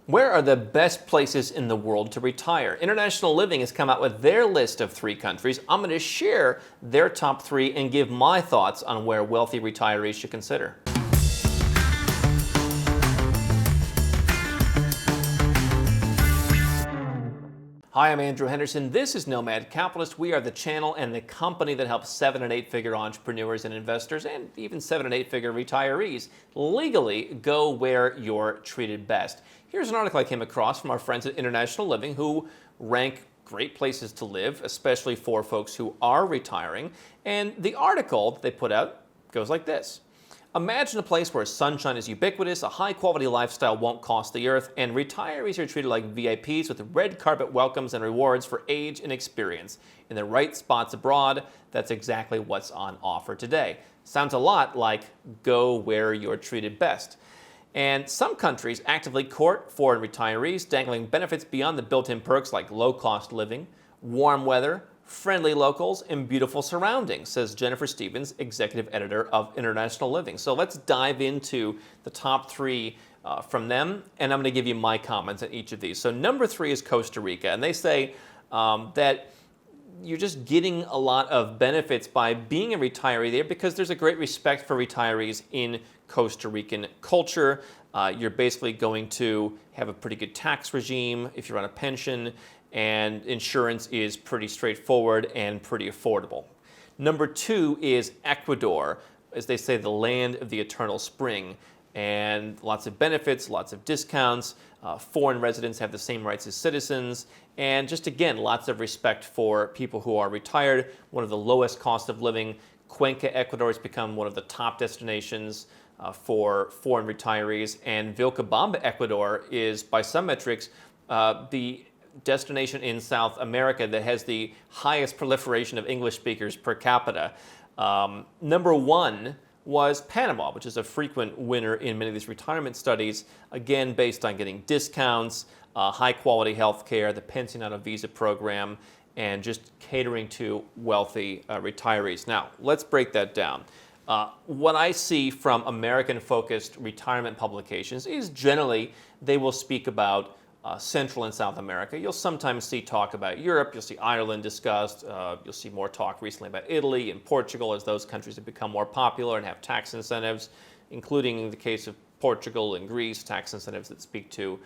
Where are the best places in the world to retire? International Living has come out with their list of 3 countries. I'm going to share their top 3 and give my thoughts on where wealthy retirees should consider. Hi, I'm Andrew Henderson. This is Nomad Capitalist. We are the channel and the company that helps 7- and 8-figure entrepreneurs and investors, and even 7- and 8-figure retirees, legally go where you're treated best. Here's an article I came across from our friends at International Living who rank great places to live, especially for folks who are retiring. And the article that they put out goes like this. Imagine a place where sunshine is ubiquitous, a high-quality lifestyle won't cost the earth, and retirees are treated like VIPs with red carpet welcomes and rewards for age and experience. In the right spots abroad, that's exactly what's on offer today. Sounds a lot like go where you're treated best. And some countries actively court foreign retirees, dangling benefits beyond the built-in perks like low-cost living, warm weather, friendly locals, and beautiful surroundings, says Jennifer Stevens, executive editor of International Living. So let's dive into the top 3 from them, and I'm going to give you my comments on each of these. So number 3 is Costa Rica, and they say that you're just getting a lot of benefits by being a retiree there because there's a great respect for retirees in Costa Rican culture. You're basically going to have a pretty good tax regime if you're on a pension, and insurance is pretty straightforward and pretty affordable. Number 2 is Ecuador, as they say, the land of the eternal spring, and lots of benefits, lots of discounts. Foreign residents have the same rights as citizens, and just again, lots of respect for people who are retired. One of the lowest cost of living. Cuenca, Ecuador has become one of the top destinations for foreign retirees, and Vilcabamba, Ecuador is, by some metrics, the destination in South America that has the highest proliferation of English speakers per capita. Number 1 was Panama, which is a frequent winner in many of these retirement studies, again based on getting discounts, high quality health care, the Pensionado Visa program, and just catering to wealthy retirees. Now, let's break that down. What I see from American-focused retirement publications is generally they will speak about Central and South America. You'll sometimes see talk about Europe. You'll see Ireland discussed. You'll see more talk recently about Italy and Portugal as those countries have become more popular and have tax incentives, including in the case of Portugal and Greece, tax incentives that speak to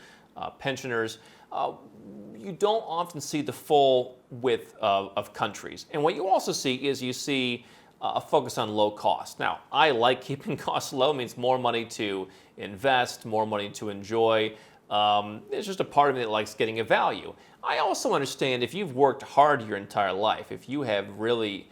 pensioners. You don't often see the full width of countries. And what you also see is you see a focus on low cost. Now, I like keeping costs low. It means more money to invest, more money to enjoy. It's just a part of me that likes getting a value. I also understand if you've worked hard your entire life, if you have really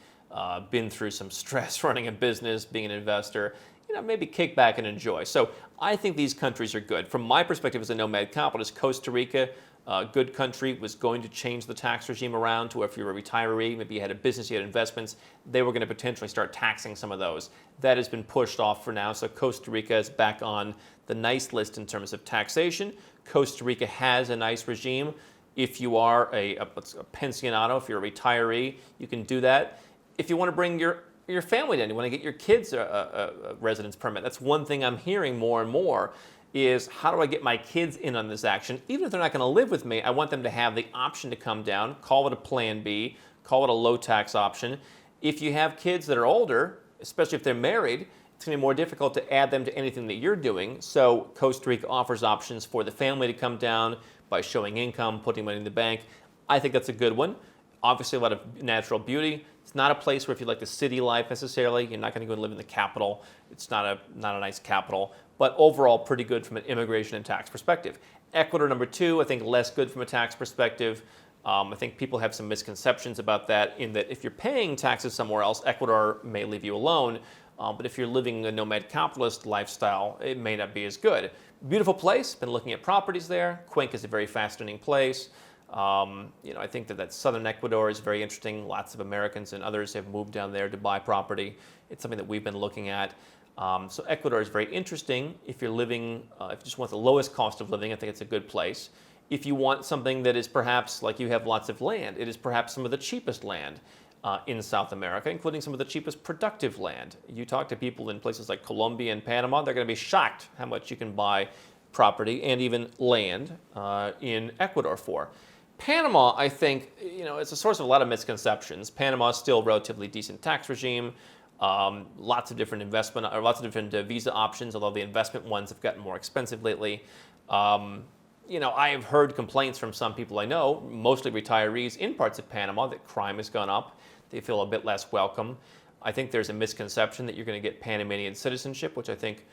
been through some stress running a business, being an investor, maybe kick back and enjoy. So I think these countries are good. From my perspective as a nomad capitalist, Costa Rica, a good country, was going to change the tax regime around to where if you're a retiree, maybe you had a business, you had investments, they were going to potentially start taxing some of those. That has been pushed off for now, so Costa Rica is back on the nice list in terms of taxation. Costa Rica has a nice regime. If you are a pensionado, if you're a retiree, you can do that. If you want to bring your family down, you want to get your kids a residence permit. That's one thing I'm hearing more and more is how do I get my kids in on this action? Even if they're not going to live with me, I want them to have the option to come down, call it a plan B, call it a low tax option. If you have kids that are older, especially if they're married, it's going to be more difficult to add them to anything that you're doing. So Costa Rica offers options for the family to come down by showing income, putting money in the bank. I think that's a good one. Obviously, a lot of natural beauty. It's not a place where if you like the city life necessarily, you're not going to go and live in the capital. It's not a nice capital, but overall pretty good from an immigration and tax perspective. Ecuador, number 2, I think less good from a tax perspective. I think people have some misconceptions about that in that if you're paying taxes somewhere else, Ecuador may leave you alone. But if you're living a nomad capitalist lifestyle, it may not be as good. Beautiful place. Been looking at properties there. Cuenca is a very fascinating place. I think that southern Ecuador is very interesting. Lots of Americans and others have moved down there to buy property. It's something that we've been looking at. So Ecuador is very interesting. If you're living, if you just want the lowest cost of living, I think it's a good place. If you want something that is perhaps like you have lots of land, it is perhaps some of the cheapest land in South America, including some of the cheapest productive land. You talk to people in places like Colombia and Panama, they're going to be shocked how much you can buy property and even land in Ecuador for. Panama, I think, it's a source of a lot of misconceptions. Panama is still a relatively decent tax regime. Lots of different visa options, although the investment ones have gotten more expensive lately. I have heard complaints from some people I know, mostly retirees in parts of Panama, that crime has gone up. They feel a bit less welcome. I think there's a misconception that you're going to get Panamanian citizenship, which I think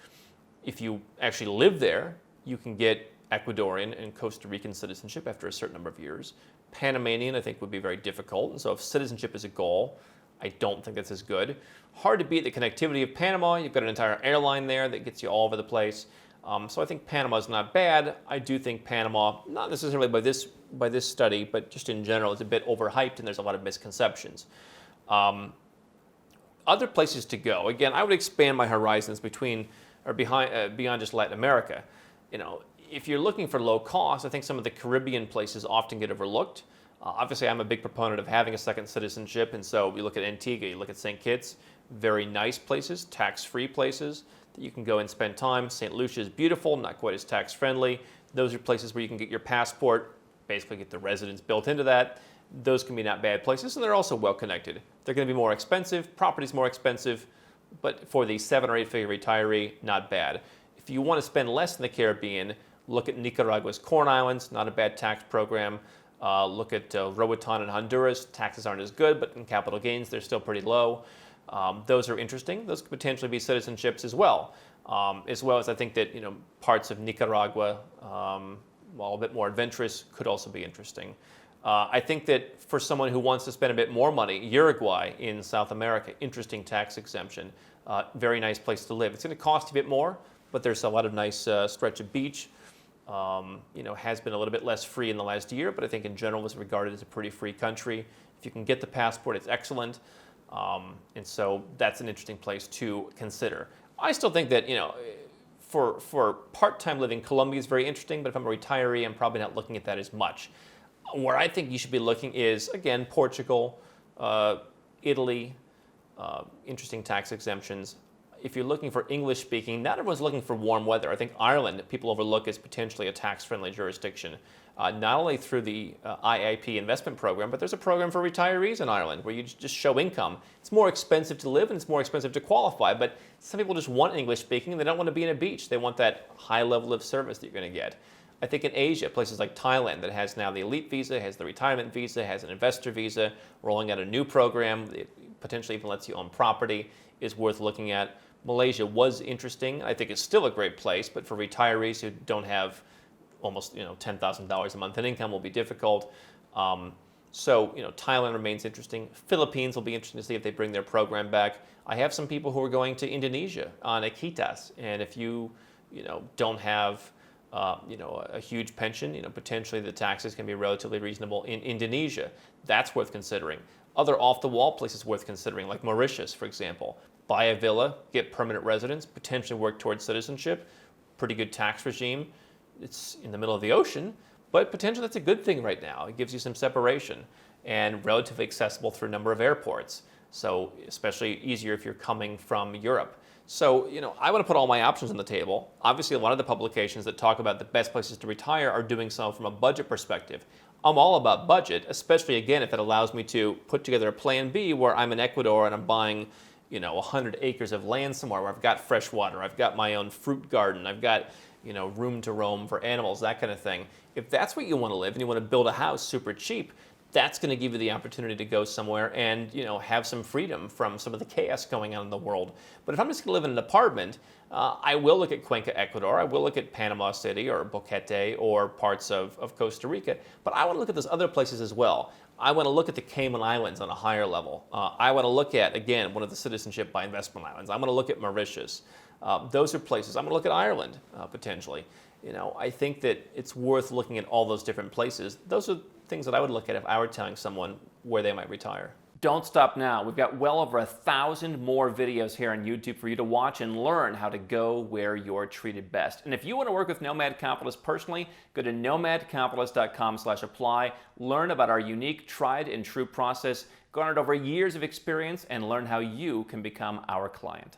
if you actually live there, you can get Ecuadorian and Costa Rican citizenship after a certain number of years. Panamanian, I think, would be very difficult. And so if citizenship is a goal, I don't think that's as good. Hard to beat the connectivity of Panama. You've got an entire airline there that gets you all over the place. So I think Panama is not bad. I do think Panama, not necessarily by this study, but just in general, is a bit overhyped and there's a lot of misconceptions. Other places to go. Again, I would expand my horizons beyond just Latin America. If you're looking for low cost, I think some of the Caribbean places often get overlooked. Obviously, I'm a big proponent of having a second citizenship, and so you look at Antigua, you look at St. Kitts, very nice places, tax-free places that you can go and spend time. St. Lucia is beautiful, not quite as tax-friendly. Those are places where you can get your passport, basically get the residence built into that. Those can be not bad places, and they're also well-connected. They're going to be more expensive, property's more expensive, but for the 7 or 8 figure retiree, not bad. If you want to spend less in the Caribbean, look at Nicaragua's Corn Islands, not a bad tax program. Look at Roatan and Honduras. Taxes aren't as good, but in capital gains, they're still pretty low. Those are interesting. Those could potentially be citizenships as well. As well as I think that parts of Nicaragua, while a bit more adventurous, could also be interesting. I think that for someone who wants to spend a bit more money, Uruguay in South America, interesting tax exemption. Very nice place to live. It's going to cost a bit more, but there's a lot of nice stretch of beach. Has been a little bit less free in the last year, but I think in general is regarded as a pretty free country. If you can get the passport, it's excellent. And so that's an interesting place to consider. I still think that, for part-time living, Colombia is very interesting, but if I'm a retiree, I'm probably not looking at that as much. Where I think you should be looking is, again, Portugal, Italy, interesting tax exemptions. If you're looking for English speaking, not everyone's looking for warm weather. I think Ireland, people overlook as potentially a tax-friendly jurisdiction, not only through the IIP investment program, but there's a program for retirees in Ireland where you just show income. It's more expensive to live and it's more expensive to qualify, but some people just want English speaking and they don't want to be in a beach. They want that high level of service that you're going to get. I think in Asia, places like Thailand that has now the elite visa, has the retirement visa, has an investor visa, rolling out a new program that potentially even lets you own property, is worth looking at. Malaysia was interesting. I think it's still a great place, but for retirees who don't have almost $10,000 a month in income will be difficult. So Thailand remains interesting. Philippines will be interesting to see if they bring their program back. I have some people who are going to Indonesia on Equitas, and if you don't have a huge pension, potentially the taxes can be relatively reasonable in Indonesia. That's worth considering. Other off-the-wall places worth considering, like Mauritius, for example. Buy a villa, get permanent residence, potentially work towards citizenship. Pretty good tax regime. It's in the middle of the ocean, but potentially that's a good thing right now. It gives you some separation and relatively accessible through a number of airports. So especially easier if you're coming from Europe. So, I want to put all my options on the table. Obviously, a lot of the publications that talk about the best places to retire are doing so from a budget perspective. I'm all about budget, especially, again, if it allows me to put together a plan B where I'm in Ecuador and I'm buying 100 acres of land somewhere where I've got fresh water, I've got my own fruit garden, I've got, room to roam for animals, that kind of thing. If that's what you want to live and you want to build a house super cheap, that's going to give you the opportunity to go somewhere and, have some freedom from some of the chaos going on in the world. But if I'm just going to live in an apartment, I will look at Cuenca, Ecuador. I will look at Panama City or Boquete or parts of Costa Rica. But I want to look at those other places as well. I want to look at the Cayman Islands on a higher level. I want to look at, again, one of the citizenship by investment islands. I'm going to look at Mauritius. Those are places. I'm going to look at Ireland, potentially. I think that it's worth looking at all those different places. Those are things that I would look at if I were telling someone where they might retire. Don't stop now. We've got well over 1,000 more videos here on YouTube for you to watch and learn how to go where you're treated best. And if you want to work with Nomad Capitalist personally, go to nomadcapitalist.com/apply, learn about our unique, tried and true process, garnered over years of experience, and learn how you can become our client.